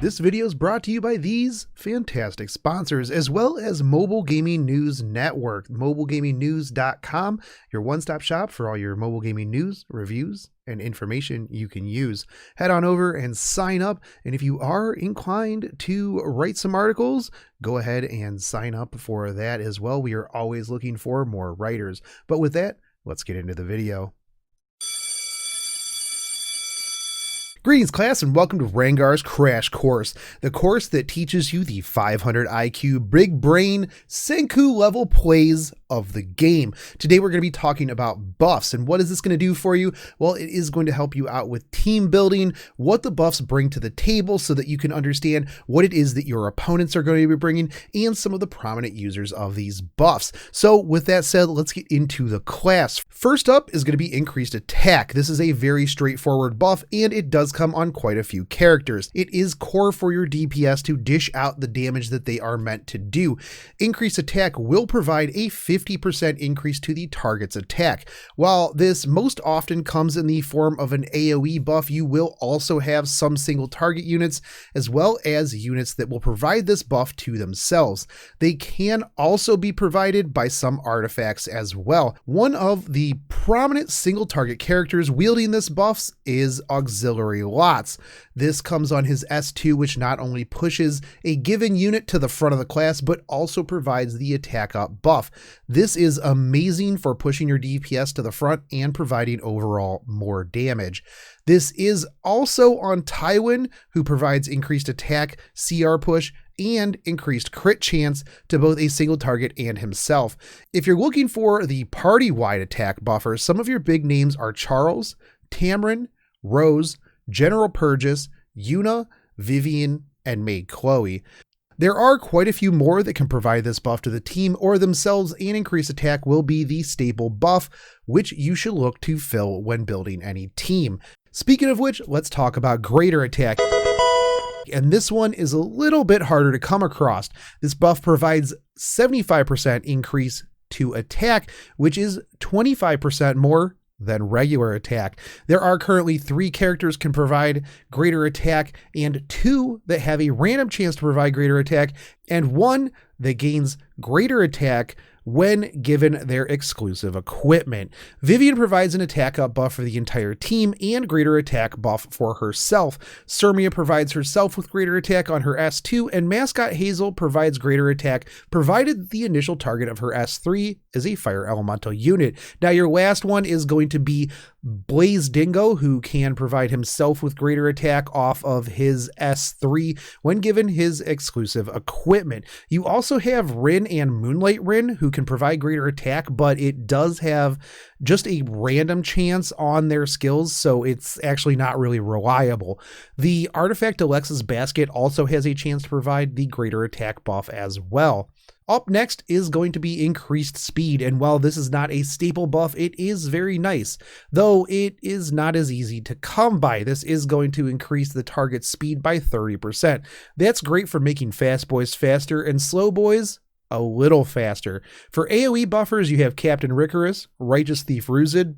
This video is brought to you by these fantastic sponsors, as well as Mobile Gaming News Network, mobilegamingnews.com, your one-stop shop for all your mobile gaming news, reviews, and information you can use. Head on over and sign up, and if you are inclined to write some articles, go ahead and sign up for that as well. We are always looking for more writers. But with that, let's get into the video. Greetings class and welcome to Reingar's Crash Course, the course that teaches you the 500 IQ big brain Senku level plays of the game. Today we're going to be talking about buffs, and what is this going to do for you? Well, it is going to help you out with team building, what the buffs bring to the table so that you can understand what it is that your opponents are going to be bringing and some of the prominent users of these buffs. So with that said, let's get into the class. First up is going to be increased attack. This is a very straightforward buff and it does come on quite a few characters. It is core for your DPS to dish out the damage that they are meant to do. Increased attack will provide a 50% increase to the target's attack. While this most often comes in the form of an AoE buff, you will also have some single target units as well as units that will provide this buff to themselves. They can also be provided by some artifacts as well. One of the prominent single target characters wielding this buffs is Auxiliary Lots. This comes on his S2, which not only pushes a given unit to the front of the class, but also provides the attack up buff. This is amazing for pushing your DPS to the front and providing overall more damage. This is also on Tywin, who provides increased attack, CR push, and increased crit chance to both a single target and himself. If you're looking for the party-wide attack buffer, some of your big names are Charles, Tamrin, Rose, General Purges, Yuna, Vivian, and Maid Chloe. There are quite a few more that can provide this buff to the team or themselves, and increased attack will be the staple buff, which you should look to fill when building any team. Speaking of which, let's talk about greater attack. And this one is a little bit harder to come across. This buff provides 75% increase to attack, which is 25% more than regular attack. There are currently 3 characters can provide greater attack, and 2 that have a random chance to provide greater attack, and 1 that gains greater attack when given their exclusive equipment. Vivian provides an attack up buff for the entire team and greater attack buff for herself. Sirmia provides herself with greater attack on her S2, and Mascot Hazel provides greater attack provided the initial target of her S3 is a fire elemental unit. Now your last one is going to be Blaze Dingo, who can provide himself with greater attack off of his S3 when given his exclusive equipment. You also have Rin and Moonlight Rin, who can provide greater attack, but it does have just a random chance on their skills, so it's actually not really reliable. The artifact Alexa's Basket also has a chance to provide the greater attack buff as well. Up next is going to be increased speed, and while this is not a staple buff, it is very nice, though it is not as easy to come by. This is going to increase the target speed by 30%. That's great for making fast boys faster and slow boys a little faster. For AoE buffers, you have Captain Ricorous, Righteous Thief Ruzid,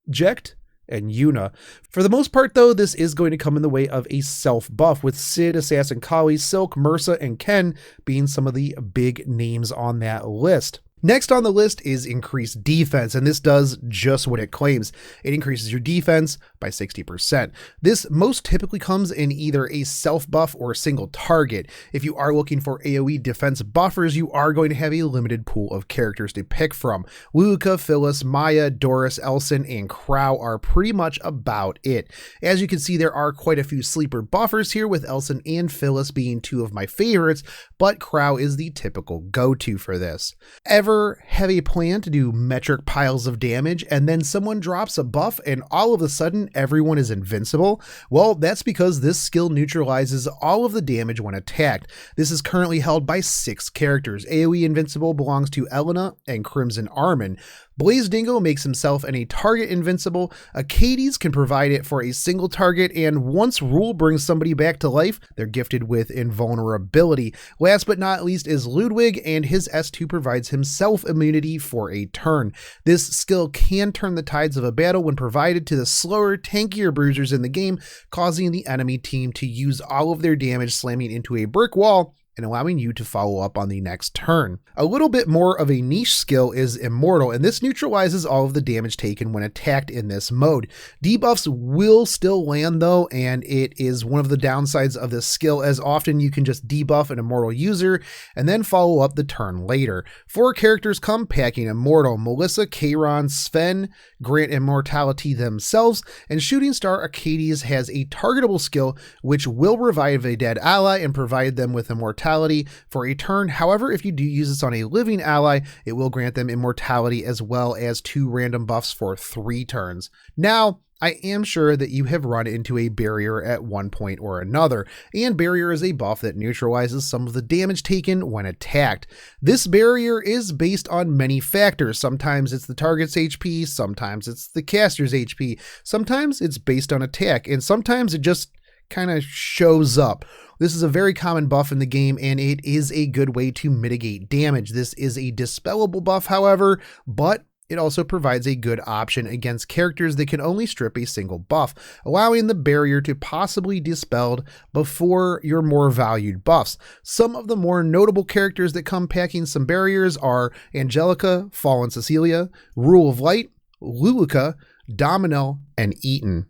Jekt, and Yuna. For the most part though, this is going to come in the way of a self buff, with Sid, Assassin Kali, Silk, Mursa, and Ken being some of the big names on that list. Next on the list is increased defense, and this does just what it claims. It increases your defense by 60%. This most typically comes in either a self buff or a single target. If you are looking for AoE defense buffers, you are going to have a limited pool of characters to pick from. Luca, Phyllis, Maya, Doris, Elson, and Crow are pretty much about it. As you can see, there are quite a few sleeper buffers here, with Elson and Phyllis being 2 of my favorites, but Crow is the typical go-to for this. Ever have a plan to do metric piles of damage and then someone drops a buff and all of a sudden everyone is invincible? Well, that's because this skill neutralizes all of the damage when attacked. This is currently held by 6 characters. AoE Invincible belongs to Elena and Crimson Armin. Blaze Dingo makes himself and a target invincible. Acades can provide it for a single target, and once Rule brings somebody back to life, they're gifted with invulnerability. Last but not least is Ludwig, and his S2 provides himself immunity for a turn. This skill can turn the tides of a battle when provided to the slower, tankier bruisers in the game, causing the enemy team to use all of their damage slamming into a brick wall and allowing you to follow up on the next turn. A little bit more of a niche skill is Immortal, and this neutralizes all of the damage taken when attacked in this mode. Debuffs will still land though, and it is one of the downsides of this skill, as often you can just debuff an Immortal user and then follow up the turn later. 4 characters come packing Immortal: Melissa, Kayron, Sven grant immortality themselves, and Shooting Star Acades has a targetable skill which will revive a dead ally and provide them with immortality for a turn. However, if you do use this on a living ally, it will grant them immortality as well as 2 random buffs for 3 turns. Now, I am sure that you have run into a barrier at one point or another, and barrier is a buff that neutralizes some of the damage taken when attacked. This barrier is based on many factors. Sometimes it's the target's HP, sometimes it's the caster's HP, sometimes it's based on attack, and sometimes it just kind of shows up. This is a very common buff in the game, and it is a good way to mitigate damage. This is a dispellable buff, however, but it also provides a good option against characters that can only strip a single buff, allowing the barrier to possibly be dispelled before your more valued buffs. Some of the more notable characters that come packing some barriers are Angelica, Fallen Cecilia, Rule of Light, Luluka, Dominel, and Eaton.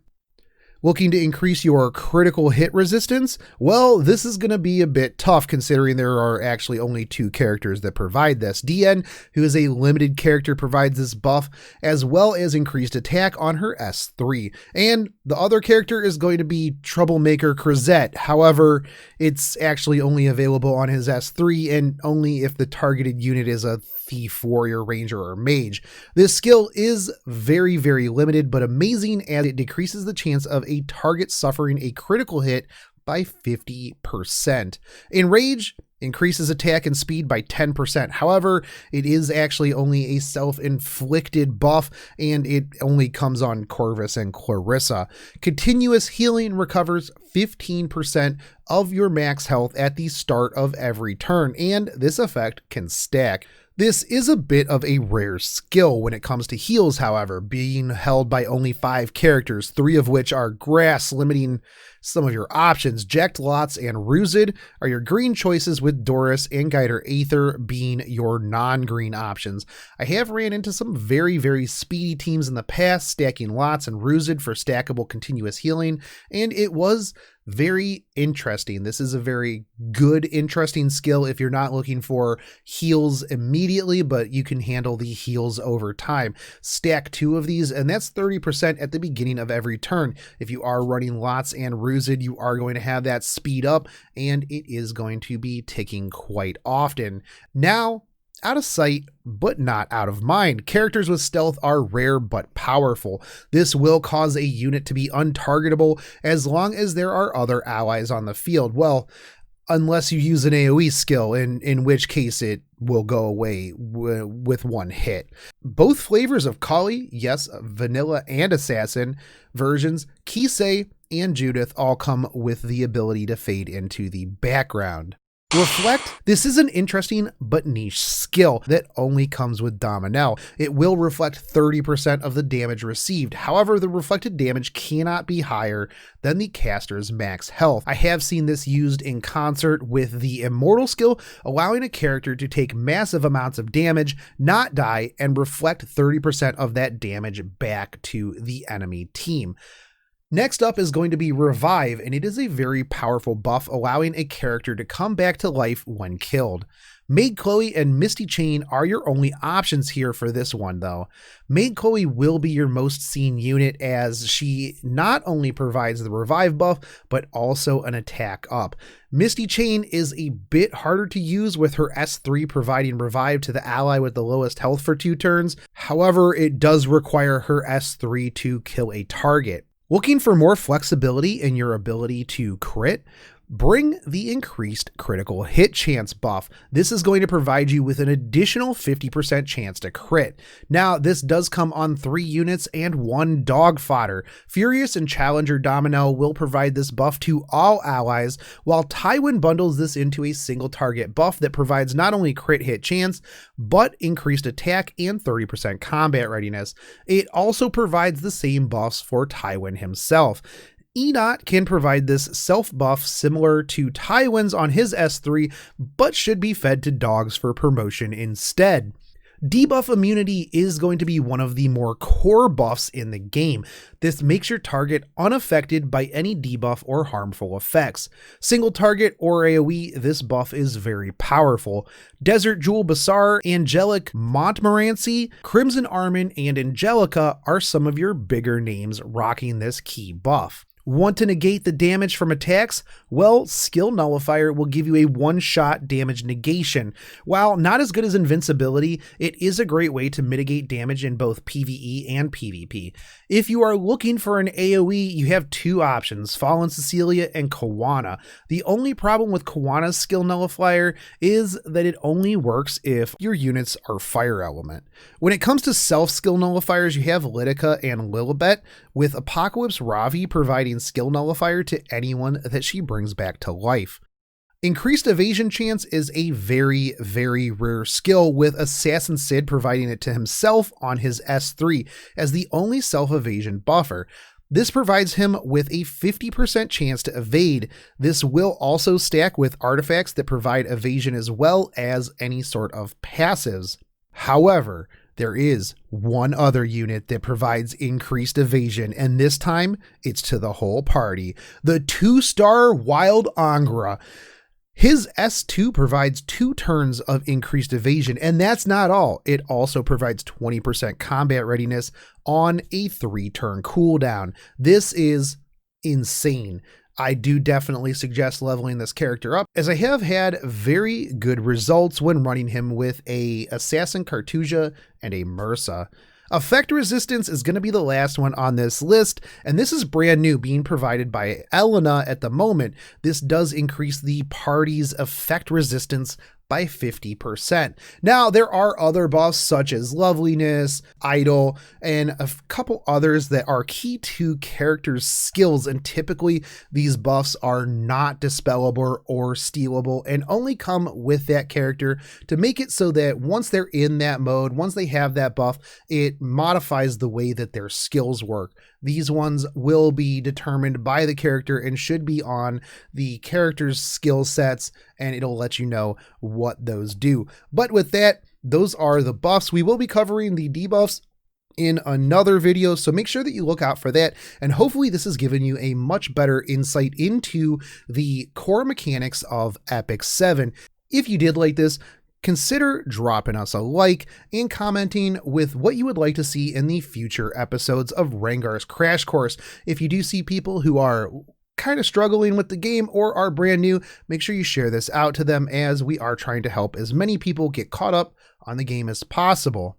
Looking to increase your critical hit resistance? Well, this is going to be a bit tough considering there are actually only 2 characters that provide this. DN, who is a limited character, provides this buff, as well as increased attack on her S3. And the other character is going to be Troublemaker Crozet. However, it's actually only available on his S3 and only if the targeted unit is a Thief, Warrior, Ranger, or Mage. This skill is very, very limited, but amazing, as it decreases the chance of a target suffering a critical hit by 50%. Enrage increases attack and speed by 10%. However, it is actually only a self-inflicted buff, and it only comes on Corvus and Clarissa. Continuous healing recovers 15% of your max health at the start of every turn, and this effect can stack. This is a bit of a rare skill when it comes to heals, however, being held by only 5 characters, 3 of which are grass, limiting some of your options. Jacked Lots and Ruzid are your green choices, with Doris and Guider Aether being your non-green options. I have ran into some very, very speedy teams in the past, stacking Lots and Ruzid for stackable continuous healing, and it was very interesting. This is a very good, interesting skill if you're not looking for heals immediately, but you can handle the heals over time. Stack 2 of these, and that's 30% at the beginning of every turn. If you are running Lots and Ruzid, you are going to have that speed up, and it is going to be ticking quite often. Now, out of sight, but not out of mind. Characters with stealth are rare but powerful. This will cause a unit to be untargetable as long as there are other allies on the field. Well, unless you use an AoE skill, in which case it will go away with one hit. Both flavors of Kali, yes, vanilla and assassin versions, Kisei and Judith all come with the ability to fade into the background. Reflect. This is an interesting but niche skill that only comes with Dominel. It will reflect 30% of the damage received. However, the reflected damage cannot be higher than the caster's max health. I have seen this used in concert with the Immortal skill, allowing a character to take massive amounts of damage, not die, and reflect 30% of that damage back to the enemy team. Next up is going to be Revive, and it is a very powerful buff, allowing a character to come back to life when killed. Maid Chloe and Misty Chain are your only options here for this one though. Maid Chloe will be your most seen unit, as she not only provides the revive buff, but also an attack up. Misty Chain is a bit harder to use, with her S3 providing revive to the ally with the lowest health for 2 turns. However, it does require her S3 to kill a target. Looking for more flexibility in your ability to crit? Bring the increased critical hit chance buff. This is going to provide you with an additional 50% chance to crit. Now, this does come on 3 units and 1 dog fodder. Furious and Challenger Domino will provide this buff to all allies, while Tywin bundles this into a single target buff that provides not only crit hit chance, but increased attack and 30% combat readiness. It also provides the same buffs for Tywin himself. Enot can provide this self buff similar to Tywin's on his S3, but should be fed to dogs for promotion instead. Debuff immunity is going to be one of the more core buffs in the game. This makes your target unaffected by any debuff or harmful effects. Single target or AoE, this buff is very powerful. Desert Jewel Basar, Angelic Montmorency, Crimson Armin, and Angelica are some of your bigger names rocking this key buff. Want to negate the damage from attacks? Well, Skill Nullifier will give you a one-shot damage negation. While not as good as invincibility, it is a great way to mitigate damage in both PvE and PvP. If you are looking for an AoE, you have 2 options, Fallen Cecilia and Kawana. The only problem with Kawana's Skill Nullifier is that it only works if your units are fire element. When it comes to self-skill nullifiers, you have Lidica and Lilibet, with Apocalypse Ravi providing skill nullifier to anyone that she brings back to life. Increased evasion chance is a very, very rare skill, with Assassin Sid providing it to himself on his S3 as the only self-evasion buffer. This provides him with a 50% chance to evade. This will also stack with artifacts that provide evasion as well as any sort of passives. However, there is one other unit that provides increased evasion, and this time it's to the whole party. The 2-star Wild Angra. His S2 provides 2 turns of increased evasion, and that's not all. It also provides 20% combat readiness on a 3-turn cooldown. This is insane. I do definitely suggest leveling this character up, as I have had very good results when running him with a Assassin Cartusia and a Mursa. Effect resistance is going to be the last one on this list, and this is brand new, being provided by Elena at the moment. This does increase the party's effect resistance by 50%. Now, there are other buffs such as Loveliness, Idol, and a couple others that are key to characters' skills, and typically these buffs are not dispellable or stealable and only come with that character to make it so that once they're in that mode, once they have that buff, it modifies the way that their skills work. These ones will be determined by the character and should be on the character's skill sets, and it'll let you know what those do. But with that, those are the buffs. We will be covering the debuffs in another video, so make sure that you look out for that, and hopefully this has given you a much better insight into the core mechanics of Epic 7. If you did like this, consider dropping us a like and commenting with what you would like to see in the future episodes of Reingar's Crash Course. If you do see people who are kind of struggling with the game or are brand new, make sure you share this out to them, as we are trying to help as many people get caught up on the game as possible.